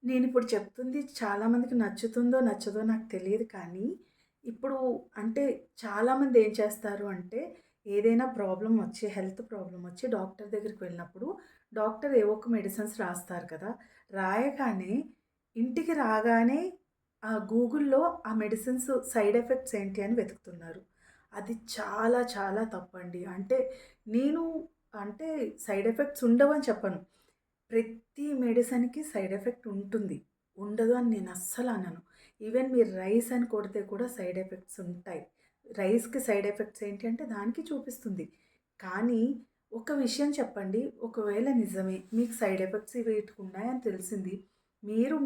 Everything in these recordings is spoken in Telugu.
నేనిప్పుడు చెప్తుంది చాలామందికి నచ్చుతుందో, నచ్చదో నాకు తెలీదు కానీ, ఇప్పుడు అంటే చాలామంది ఏం చేస్తారు అంటే, ఏదైనా ప్రాబ్లమ్ వచ్చి, హెల్త్ ప్రాబ్లమ్ వచ్చి డాక్టర్ దగ్గరికి వెళ్ళినప్పుడు, డాక్టర్ ఏవో ఒక మెడిసిన్స్ రాస్తారు కదా! రాయగానే ఇంటికి రాగానే గూగుల్‌లో ఆ మెడిసిన్స్ సైడ్ ఎఫెక్ట్స్ ఏంటి అని వెతుకుతున్నారు. అది చాలా చాలా తప్పండి. అంటే నేను అంటే సైడ్ ఎఫెక్ట్స్ ఉండవని చెప్పను. ప్రతి మెడిసిన్‌కి సైడ్ ఎఫెక్ట్ ఉంటుంది. ఉండదు అని నేను అస్సలు అనను. ఈవెన్ మీరు రైస్ అని కొడితే కూడా సైడ్ ఎఫెక్ట్స్ ఉంటాయి. రైస్‌కి సైడ్ ఎఫెక్ట్స్ ఏంటి అంటే దానికి చూపిస్తుంది. కానీ ఒక విషయం చెప్పండి. ఒకవేళ నిజమే మీకు సైడ్ ఎఫెక్ట్స్ వీటికున్నాయని తెలిసింది.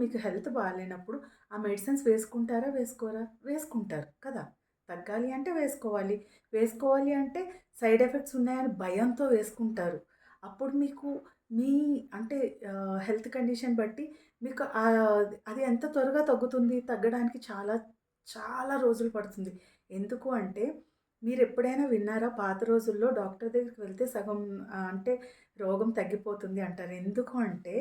మీకు హెల్త్ బాలేనప్పుడు ఆ మెడిసిన్స్ వేసుకుంటారా? వేసుకోరా? వేసుకుంటారు కదా! తగ్గాలి అంటే వేసుకోవాలి. వేసుకోవాలి అంటే సైడ్ ఎఫెక్ట్స్ ఉన్నాయని భయంతో వేసుకుంటారు. అప్పుడు మీకు మీ అంటే హెల్త్ కండిషన్ బట్టి మీకు అది ఎంత త్వరగా తగ్గుతుంది. తగ్గడానికి చాలా, చాలా రోజులు పడుతుంది. ఎందుకు అంటే మీరెప్పుడైనా విన్నారా? పాత రోజుల్లో డాక్టర్ దగ్గరికి వెళ్తే సగం అంటే రోగం తగ్గిపోతుంది అంటారు. ఎందుకు అంటే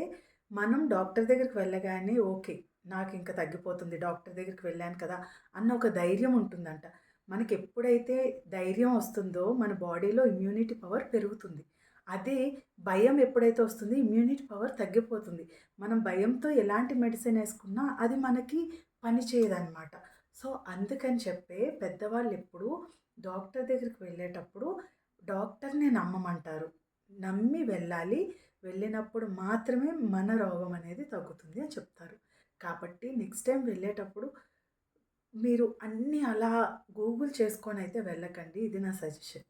మనం డాక్టర్ దగ్గరికి వెళ్ళగానే ఓకే. నాకింక తగ్గిపోతుంది. డాక్టర్ దగ్గరికి వెళ్ళాను కదా! అన్న ఒక ధైర్యం ఉంటుందంట. మనకెప్పుడైతే ధైర్యం వస్తుందో మన బాడీలో ఇమ్యూనిటీ పవర్ పెరుగుతుంది. అదే భయం ఎప్పుడైతే వస్తుందో ఇమ్యూనిటీ పవర్ తగ్గిపోతుంది. మనం భయంతో ఎలాంటి మెడిసిన్ యేసుకున్నా అది మనకి పని చేయదనమాట. సో, అందుకని చెప్పే పెద్దవాళ్ళెప్పుడూ డాక్టర్ దగ్గరికి వెళ్ళేటప్పుడు డాక్టర్‌ని నమ్మమంటారు. నమ్మి వెళ్ళాలి. వెళ్ళినప్పుడు మాత్రమే మన రోగం అనేది తగ్గుతుంది అని చెప్తారు. కాబట్టి నెక్స్ట్ టైమ్ వెళ్ళేటప్పుడు మీరు అన్నీ అలా గూగుల్ చేసుకొనైతే వెళ్ళకండి. ఇది నా సజెషన్.